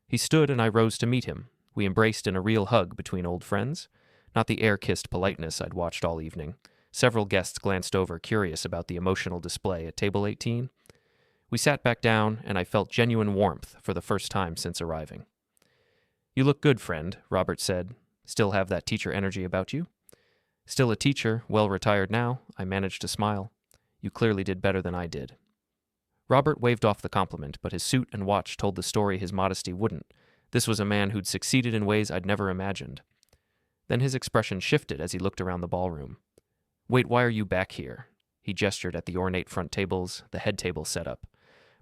He stood and I rose to meet him. We embraced in a real hug between old friends, not the air-kissed politeness I'd watched all evening. Several guests glanced over, curious about the emotional display at table 18. We sat back down, and I felt genuine warmth for the first time since arriving. "You look good, friend," Robert said. "Still have that teacher energy about you?" "Still a teacher, well retired now," I managed to smile. "You clearly did better than I did." Robert waved off the compliment, but his suit and watch told the story his modesty wouldn't. This was a man who'd succeeded in ways I'd never imagined. Then his expression shifted as he looked around the ballroom. "Wait, why are you back here?" He gestured at the ornate front tables, the head table set up.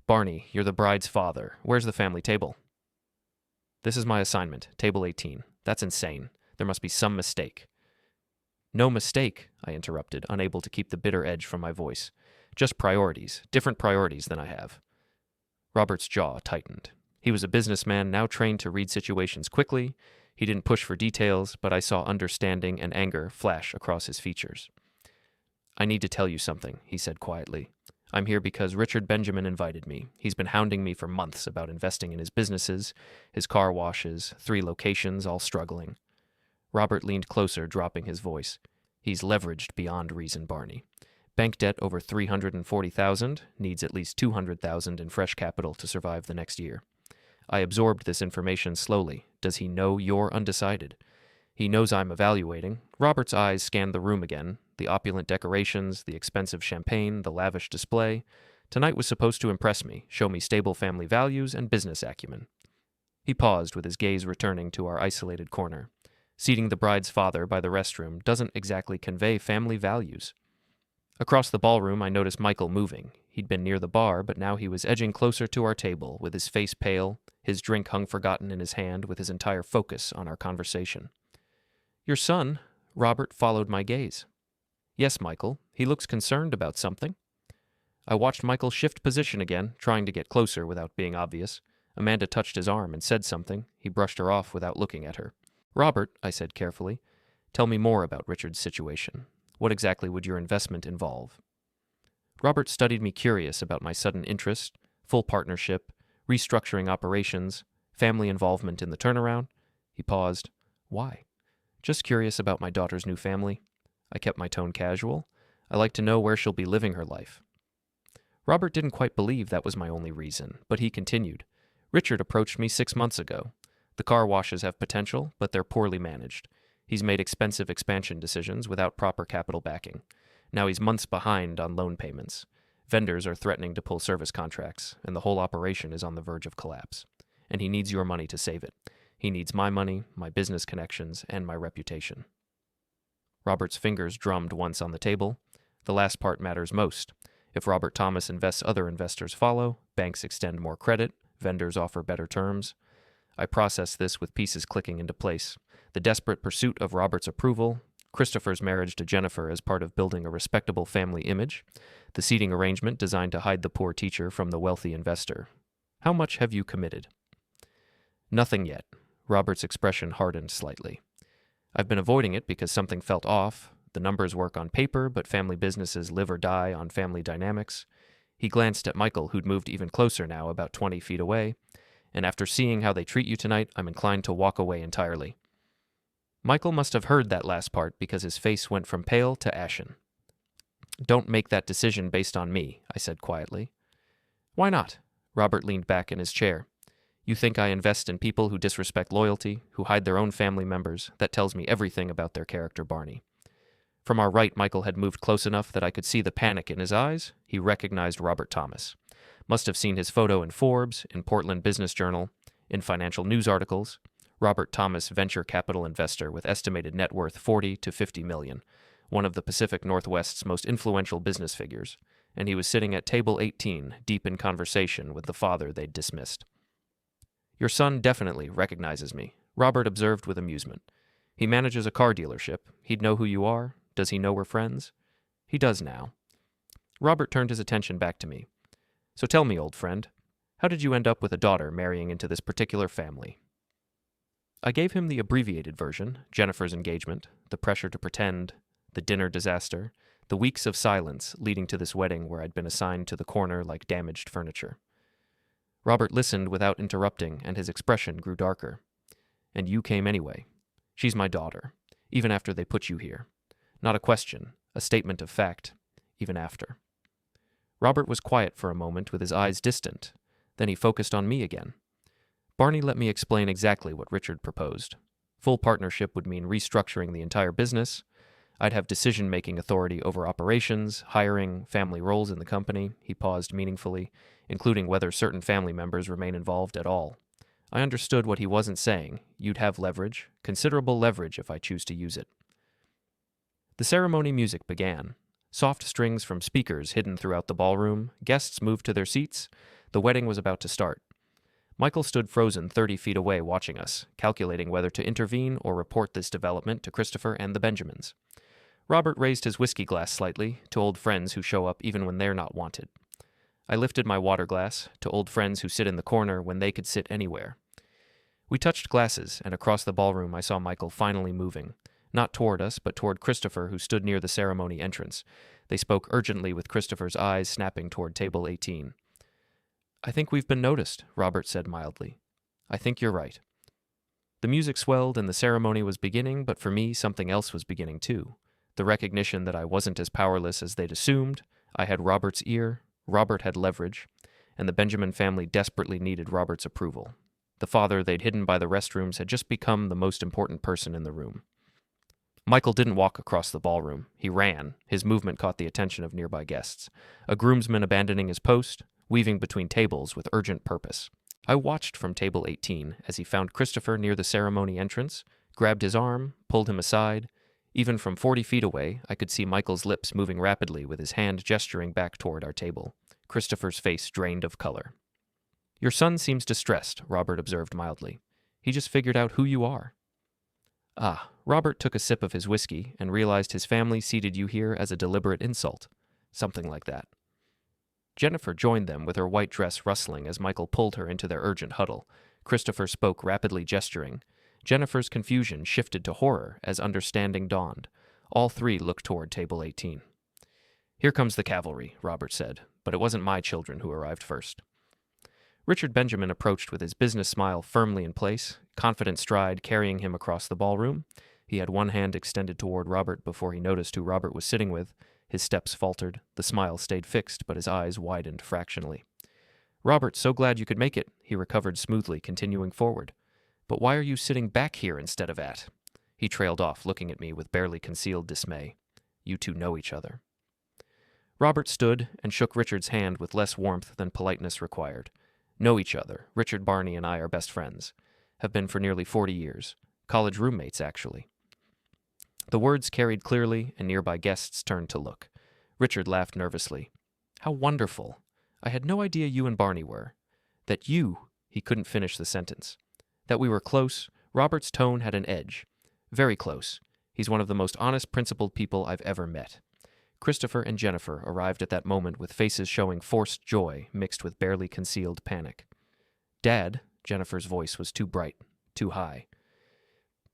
"Barney, you're the bride's father. Where's the family table?" "This is my assignment, table 18. That's insane. There must be some mistake." "No mistake," I interrupted, unable to keep the bitter edge from my voice. "Just priorities, different priorities than I have." Robert's jaw tightened. He was a businessman now trained to read situations quickly. He didn't push for details, but I saw understanding and anger flash across his features. "I need to tell you something," he said quietly. "I'm here because Richard Benjamin invited me. He's been hounding me for months about investing in his businesses, his car washes, 3 locations, all struggling." Robert leaned closer, dropping his voice. "He's leveraged beyond reason, Barney. Bank debt over $340,000, needs at least $200,000 in fresh capital to survive the next year. I absorbed this information slowly. Does he know you're undecided? He knows I'm evaluating." Robert's eyes scanned the room again, the opulent decorations, the expensive champagne, the lavish display. Tonight was supposed to impress me, show me stable family values and business acumen. He paused, with his gaze returning to our isolated corner. Seating the bride's father by the restroom doesn't exactly convey family values. Across the ballroom, I noticed Michael moving. He'd been near the bar, but now he was edging closer to our table, with his face pale, his drink hung forgotten in his hand, with his entire focus on our conversation. "Your son," Robert followed my gaze. "Yes, Michael. He looks concerned about something." I watched Michael shift position again, trying to get closer without being obvious. Amanda touched his arm and said something. He brushed her off without looking at her. "Robert," I said carefully, "tell me more about Richard's situation. What exactly would your investment involve?" Robert studied me, curious about my sudden interest, full partnership, restructuring operations, family involvement in the turnaround. He paused. "Why?" "Just curious about my daughter's new family." I kept my tone casual. "I like to know where she'll be living her life." Robert didn't quite believe that was my only reason, but he continued. "Richard approached me 6 months ago. The car washes have potential, but they're poorly managed. He's made expensive expansion decisions without proper capital backing. Now he's months behind on loan payments. Vendors are threatening to pull service contracts, and the whole operation is on the verge of collapse. And he needs your money to save it. He needs my money, my business connections, and my reputation. Robert's fingers drummed once on the table. The last part matters most. If Robert Thomas invests, other investors follow, banks extend more credit, vendors offer better terms. I process this with pieces clicking into place. The desperate pursuit of Robert's approval, Christopher's marriage to Jennifer as part of building a respectable family image, the seating arrangement designed to hide the poor teacher from the wealthy investor. How much have you committed? Nothing yet. Robert's expression hardened slightly. I've been avoiding it because something felt off. The numbers work on paper, but family businesses live or die on family dynamics. He glanced at Michael, who'd moved even closer now, about 20 feet away. And after seeing how they treat you tonight, I'm inclined to walk away entirely. Michael must have heard that last part because his face went from pale to ashen. Don't make that decision based on me, I said quietly. Why not? Robert leaned back in his chair. You think I invest in people who disrespect loyalty, who hide their own family members? That tells me everything about their character, Barney. From our right, Michael had moved close enough that I could see the panic in his eyes. He recognized Robert Thomas. Must have seen his photo in Forbes, in Portland Business Journal, in financial news articles. Robert Thomas, venture capital investor with estimated net worth 40 to 50 million, one of the Pacific Northwest's most influential business figures, and he was sitting at table 18, deep in conversation with the father they'd dismissed. Your son definitely recognizes me, Robert observed with amusement. He manages a car dealership. He'd know who you are. Does he know we're friends? He does now. Robert turned his attention back to me. So tell me, old friend, how did you end up with a daughter marrying into this particular family? I gave him the abbreviated version, Jennifer's engagement, the pressure to pretend, the dinner disaster, the weeks of silence leading to this wedding where I'd been assigned to the corner like damaged furniture. Robert listened without interrupting, and his expression grew darker. And you came anyway. She's my daughter, even after they put you here. Not a question, a statement of fact, even after. Robert was quiet for a moment with his eyes distant. Then he focused on me again. Barney let me explain exactly what Richard proposed. Full partnership would mean restructuring the entire business. I'd have decision-making authority over operations, hiring, family roles in the company. He paused meaningfully, including whether certain family members remain involved at all. I understood what he wasn't saying. You'd have leverage, considerable leverage if I choose to use it. The ceremony music began. Soft strings from speakers hidden throughout the ballroom. Guests moved to their seats. The wedding was about to start. Michael stood frozen 30 feet away watching us, calculating whether to intervene or report this development to Christopher and the Benjamins. Robert raised his whiskey glass slightly, to old friends who show up even when they're not wanted. I lifted my water glass, to old friends who sit in the corner when they could sit anywhere. We touched glasses, and across the ballroom I saw Michael finally moving. Not toward us, but toward Christopher, who stood near the ceremony entrance. They spoke urgently with Christopher's eyes snapping toward table 18. I think we've been noticed, Robert said mildly. I think you're right. The music swelled and the ceremony was beginning, but for me something else was beginning too. The recognition that I wasn't as powerless as they'd assumed. I had Robert's ear, Robert had leverage, and the Benjamin family desperately needed Robert's approval. The father they'd hidden by the restrooms had just become the most important person in the room. Michael didn't walk across the ballroom. He ran. His movement caught the attention of nearby guests. A groomsman abandoning his post, weaving between tables with urgent purpose. I watched from table 18 as he found Christopher near the ceremony entrance, grabbed his arm, pulled him aside. Even from 40 feet away, I could see Michael's lips moving rapidly with his hand gesturing back toward our table. Christopher's face drained of color. Your son seems distressed, Robert observed mildly. He just figured out who you are. Ah, Robert took a sip of his whiskey and realized his family seated you here as a deliberate insult. Something like that. Jennifer joined them with her white dress rustling as Michael pulled her into their urgent huddle. Christopher spoke, rapidly gesturing. Jennifer's confusion shifted to horror as understanding dawned. All three looked toward table 18. Here comes the cavalry, Robert said, but it wasn't my children who arrived first. Richard Benjamin approached with his business smile firmly in place, confident stride carrying him across the ballroom. He had one hand extended toward Robert before he noticed who Robert was sitting with. His steps faltered, the smile stayed fixed, but his eyes widened fractionally. Robert, so glad you could make it, he recovered smoothly, continuing forward. But why are you sitting back here instead of at? He trailed off, looking at me with barely concealed dismay. You two know each other. Robert stood and shook Richard's hand with less warmth than politeness required. Know each other. Richard, Barney, and I are best friends. Have been for nearly 40 years. College roommates, actually. The words carried clearly, and nearby guests turned to look. Richard laughed nervously. How wonderful. I had no idea you and Barney were. That you... He couldn't finish the sentence. That we were close. Robert's tone had an edge. Very close. He's one of the most honest, principled people I've ever met. Christopher and Jennifer arrived at that moment with faces showing forced joy mixed with barely concealed panic. Dad, Jennifer's voice was too bright, too high.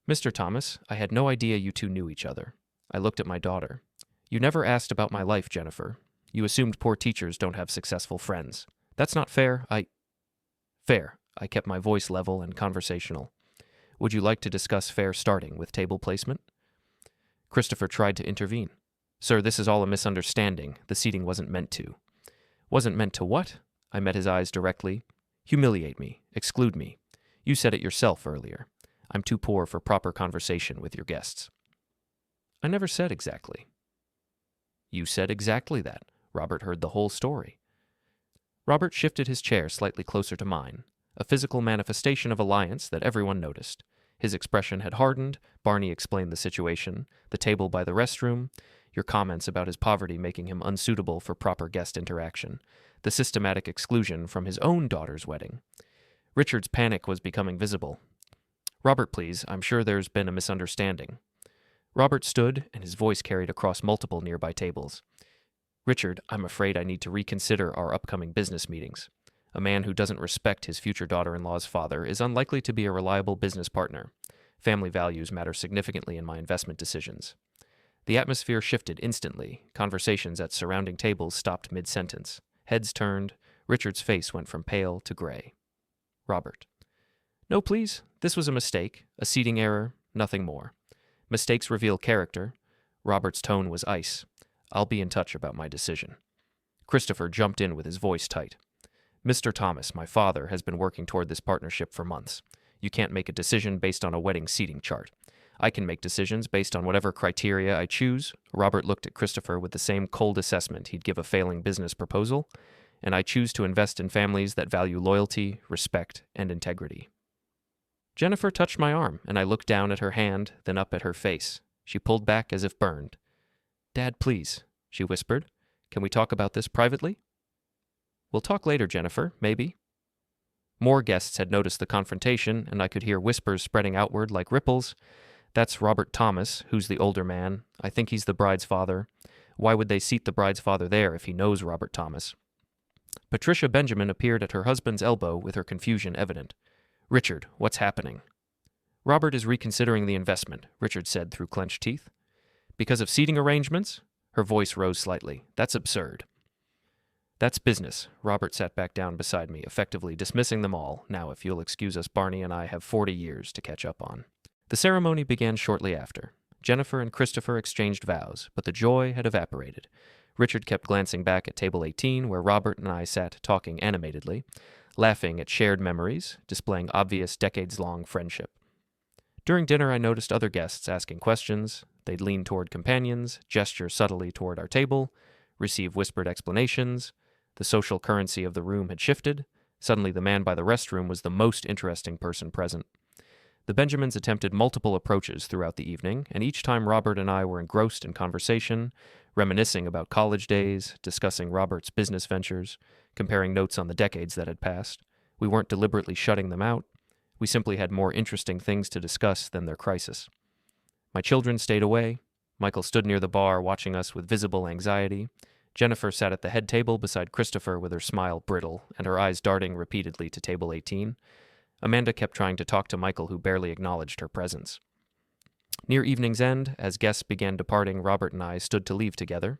Mr. Thomas, I had no idea you two knew each other. I looked at my daughter. You never asked about my life, Jennifer. You assumed poor teachers don't have successful friends. That's not fair. Fair. I kept my voice level and conversational. Would you like to discuss fair starting with table placement? Christopher tried to intervene. Sir, this is all a misunderstanding. The seating wasn't meant to. Wasn't meant to what? I met his eyes directly. Humiliate me. Exclude me. You said it yourself earlier. I'm too poor for proper conversation with your guests. I never said exactly. You said exactly that. Robert heard the whole story. Robert shifted his chair slightly closer to mine, a physical manifestation of alliance that everyone noticed. His expression had hardened. Barney explained the situation, the table by the restroom, your comments about his poverty making him unsuitable for proper guest interaction, the systematic exclusion from his own daughter's wedding. Richard's panic was becoming visible. Robert, please, I'm sure there's been a misunderstanding. Robert stood, and his voice carried across multiple nearby tables. Richard, I'm afraid I need to reconsider our upcoming business meetings. A man who doesn't respect his future daughter-in-law's father is unlikely to be a reliable business partner. Family values matter significantly in my investment decisions. The atmosphere shifted instantly. Conversations at surrounding tables stopped mid-sentence. Heads turned. Richard's face went from pale to gray. Robert. No, please. This was a mistake. A seating error. Nothing more. Mistakes reveal character. Robert's tone was ice. I'll be in touch about my decision. Christopher jumped in with his voice tight. Mr. Thomas, my father, has been working toward this partnership for months. You can't make a decision based on a wedding seating chart. I can make decisions based on whatever criteria I choose. Robert looked at Christopher with the same cold assessment he'd give a failing business proposal, and I choose to invest in families that value loyalty, respect, and integrity. Jennifer touched my arm, and I looked down at her hand, then up at her face. She pulled back as if burned. Dad, please, she whispered. Can we talk about this privately? We'll talk later, Jennifer, maybe. More guests had noticed the confrontation, and I could hear whispers spreading outward like ripples. That's Robert Thomas, who's the older man. I think he's the bride's father. Why would they seat the bride's father there if he knows Robert Thomas? Patricia Benjamin appeared at her husband's elbow with her confusion evident. Richard, what's happening? Robert is reconsidering the investment, Richard said through clenched teeth. Because of seating arrangements? Her voice rose slightly. That's absurd. That's business. Robert sat back down beside me, effectively dismissing them all. Now, if you'll excuse us, Barney and I have 40 years to catch up on. The ceremony began shortly after. Jennifer and Christopher exchanged vows, but the joy had evaporated. Richard kept glancing back at table 18, where Robert and I sat talking animatedly, laughing at shared memories, displaying obvious decades-long friendship. During dinner, I noticed other guests asking questions. They'd lean toward companions, gesture subtly toward our table, receive whispered explanations. The social currency of the room had shifted. Suddenly, the man by the restroom was the most interesting person present. The Benjamins attempted multiple approaches throughout the evening, and each time Robert and I were engrossed in conversation, reminiscing about college days, discussing Robert's business ventures, comparing notes on the decades that had passed. We weren't deliberately shutting them out. We simply had more interesting things to discuss than their crisis. My children stayed away. Michael stood near the bar, watching us with visible anxiety. Jennifer sat at the head table beside Christopher with her smile brittle and her eyes darting repeatedly to table 18. Amanda kept trying to talk to Michael, who barely acknowledged her presence. Near evening's end, as guests began departing, Robert and I stood to leave together.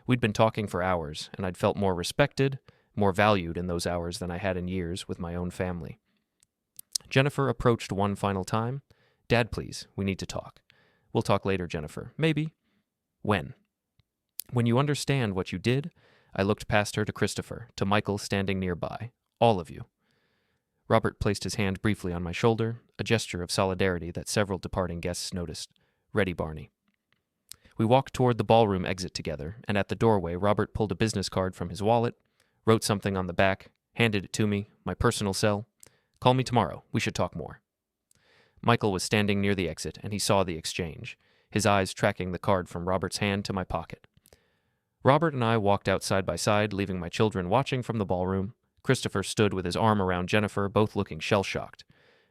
We'd been talking for hours, and I'd felt more respected, more valued in those hours than I had in years with my own family. Jennifer approached one final time. Dad, please, we need to talk. We'll talk later, Jennifer. Maybe. When? When you understand what you did. I looked past her to Christopher, to Michael standing nearby. All of you. Robert placed his hand briefly on my shoulder, a gesture of solidarity that several departing guests noticed. Ready, Barney. We walked toward the ballroom exit together, and at the doorway, Robert pulled a business card from his wallet, wrote something on the back, handed it to me, my personal cell. Call me tomorrow. We should talk more. Michael was standing near the exit, and he saw the exchange, his eyes tracking the card from Robert's hand to my pocket. Robert and I walked out side by side, leaving my children watching from the ballroom. Christopher stood with his arm around Jennifer, both looking shell-shocked.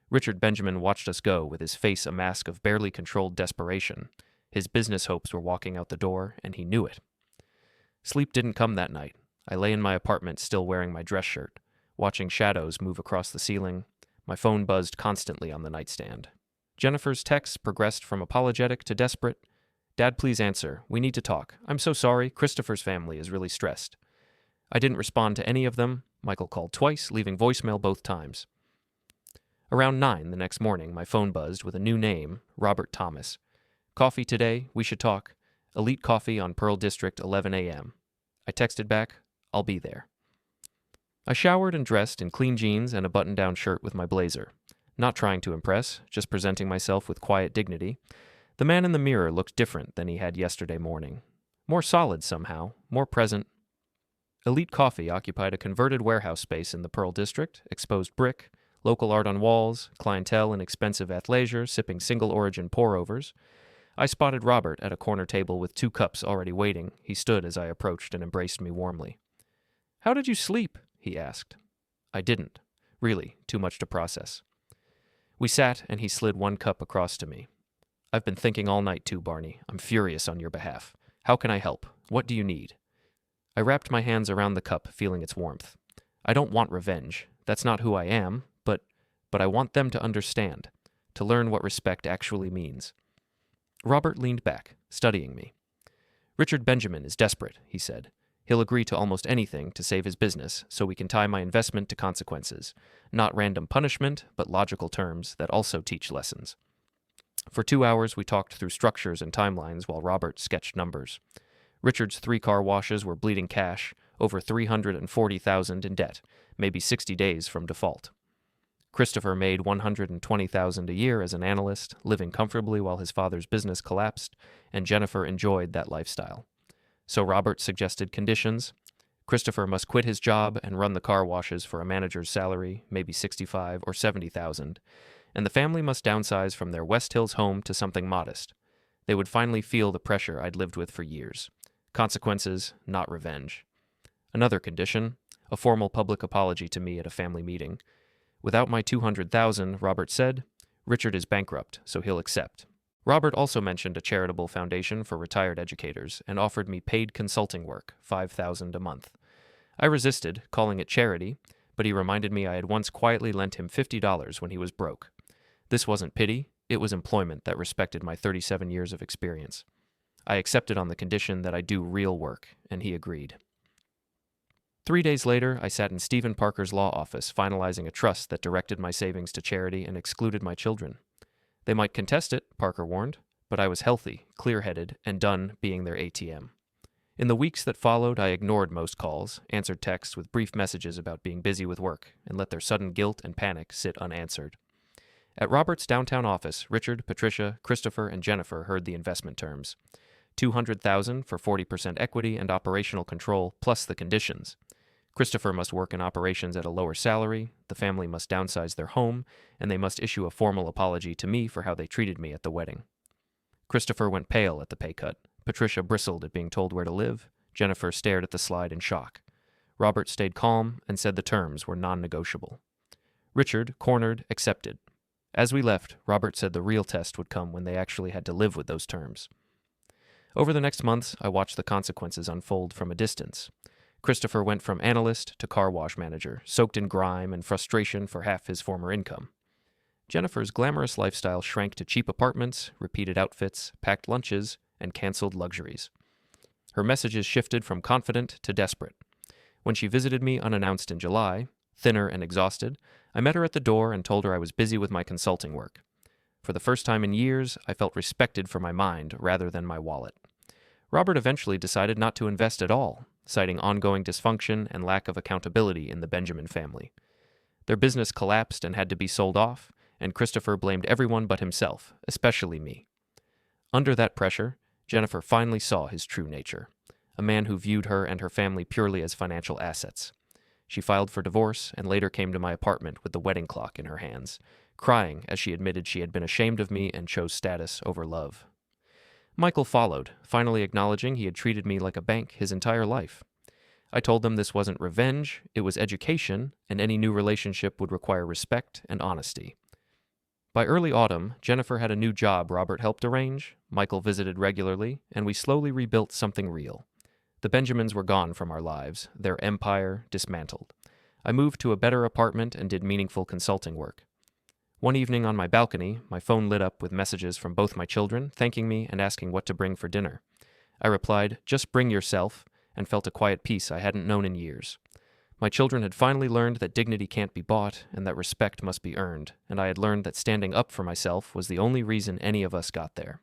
Richard Benjamin watched us go, with his face a mask of barely controlled desperation. His business hopes were walking out the door, and he knew it. Sleep didn't come that night. I lay in my apartment still wearing my dress shirt, watching shadows move across the ceiling. My phone buzzed constantly on the nightstand. Jennifer's texts progressed from apologetic to desperate. Dad, please answer. We need to talk. I'm so sorry. Christopher's family is really stressed. I didn't respond to any of them. Michael called twice, leaving voicemail both times. Around 9 the next morning, my phone buzzed with a new name, Robert Thomas. Coffee today, we should talk. Elite Coffee on Pearl District, 11 a.m. I texted back, I'll be there. I showered and dressed in clean jeans and a button-down shirt with my blazer. Not trying to impress, just presenting myself with quiet dignity. The man in the mirror looked different than he had yesterday morning. More solid somehow, more present. Elite Coffee occupied a converted warehouse space in the Pearl District, exposed brick, local art on walls, clientele in expensive athleisure sipping single-origin pour-overs. I spotted Robert at a corner table with 2 cups already waiting. He stood as I approached and embraced me warmly. "How did you sleep?" he asked. I didn't. Really, too much to process. We sat, and he slid 1 cup across to me. "I've been thinking all night too, Barney. I'm furious on your behalf. How can I help? What do you need?" I wrapped my hands around the cup, feeling its warmth. I don't want revenge. That's not who I am, but I want them to understand, to learn what respect actually means. Robert leaned back, studying me. "Richard Benjamin is desperate," he said. "He'll agree to almost anything to save his business, so we can tie my investment to consequences. Not random punishment, but logical terms that also teach lessons." For 2 hours, we talked through structures and timelines while Robert sketched numbers. Richard's 3 car washes were bleeding cash, over $340,000 in debt, maybe 60 days from default. Christopher made $120,000 a year as an analyst, living comfortably while his father's business collapsed, and Jennifer enjoyed that lifestyle. So Robert suggested conditions. Christopher must quit his job and run the car washes for a manager's salary, maybe $65,000 or $70,000, and the family must downsize from their West Hills home to something modest. They would finally feel the pressure I'd lived with for years. Consequences, not revenge. Another condition, a formal public apology to me at a family meeting. Without my $200,000, Robert said, Richard is bankrupt, so he'll accept. Robert also mentioned a charitable foundation for retired educators and offered me paid consulting work, $5,000 a month. I resisted, calling it charity, but he reminded me I had once quietly lent him $50 when he was broke. This wasn't pity, it was employment that respected my 37 years of experience. I accepted on the condition that I do real work, and he agreed. 3 days later, I sat in Stephen Parker's law office, finalizing a trust that directed my savings to charity and excluded my children. They might contest it, Parker warned, but I was healthy, clear-headed, and done being their ATM. In the weeks that followed, I ignored most calls, answered texts with brief messages about being busy with work, and let their sudden guilt and panic sit unanswered. At Robert's downtown office, Richard, Patricia, Christopher, and Jennifer heard the investment terms. $200,000 for 40% equity and operational control, plus the conditions. Christopher must work in operations at a lower salary, the family must downsize their home, and they must issue a formal apology to me for how they treated me at the wedding. Christopher went pale at the pay cut. Patricia bristled at being told where to live. Jennifer stared at the slide in shock. Robert stayed calm and said the terms were non-negotiable. Richard, cornered, accepted. As we left, Robert said the real test would come when they actually had to live with those terms. Over the next months, I watched the consequences unfold from a distance. Christopher went from analyst to car wash manager, soaked in grime and frustration for half his former income. Jennifer's glamorous lifestyle shrank to cheap apartments, repeated outfits, packed lunches, and canceled luxuries. Her messages shifted from confident to desperate. When she visited me unannounced in July, thinner and exhausted, I met her at the door and told her I was busy with my consulting work. For the first time in years, I felt respected for my mind rather than my wallet. Robert eventually decided not to invest at all, citing ongoing dysfunction and lack of accountability in the Benjamin family. Their business collapsed and had to be sold off, and Christopher blamed everyone but himself, especially me. Under that pressure, Jennifer finally saw his true nature, a man who viewed her and her family purely as financial assets. She filed for divorce and later came to my apartment with the wedding clock in her hands, crying as she admitted she had been ashamed of me and chose status over love. Michael followed, finally acknowledging he had treated me like a bank his entire life. I told them this wasn't revenge, it was education, and any new relationship would require respect and honesty. By early autumn, Jennifer had a new job Robert helped arrange, Michael visited regularly, and we slowly rebuilt something real. The Benjamins were gone from our lives, their empire dismantled. I moved to a better apartment and did meaningful consulting work. One evening on my balcony, my phone lit up with messages from both my children, thanking me and asking what to bring for dinner. I replied, "Just bring yourself," and felt a quiet peace I hadn't known in years. My children had finally learned that dignity can't be bought and that respect must be earned, and I had learned that standing up for myself was the only reason any of us got there.